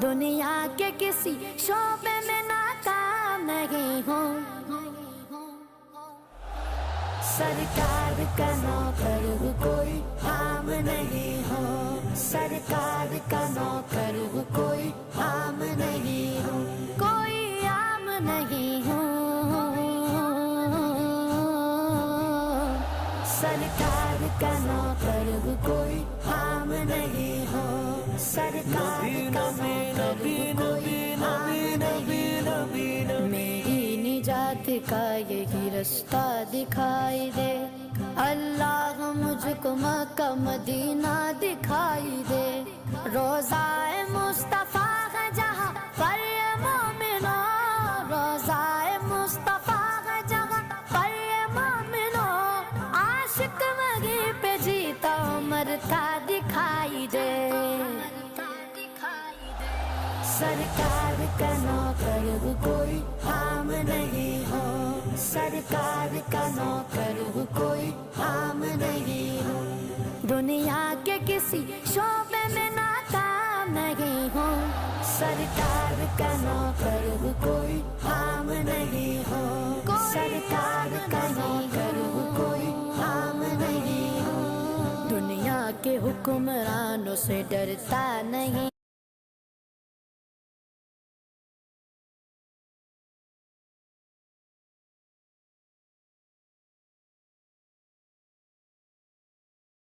दुनिया के किसी शोबे में नाकाम नहीं हूँ। सरकार का नौकर हूँ, कोई आम नहीं हो। सरकार का नौकर हूँ, कोई आम नहीं हूँ, कोई आम नहीं हूँ। सरकार का नौकर हूँ, कोई आम नहीं हो। सरकार का नौकर हूँ, कोई आम नहीं हो। मेरी निजात का यही रास्ता दिखाई दे, अल्लाह मुझको मक्का मदीना दिखाई दे। रोज़ाए मुस्तफ़ा है जहाँ पर ये मोमिनो, रोज़ाए मुस्तफ़ा है जहाँ पर ये मोमिनो। आशिक वहीं पे जीता मरता दिखाई दे। सरकार का नौकर हूँ, कोई आम नहीं हो। सरकार का नौकर हूँ, कोई आम नहीं हो। दुनिया के किसी शोबे में नाकाम नहीं हूँ। सरकार का नौकर हूँ, कोई आम नहीं हो। सरकार का नौकर हूँ, कोई आम नहीं हो। दुनिया के हुक्मरानों से डरता नहीं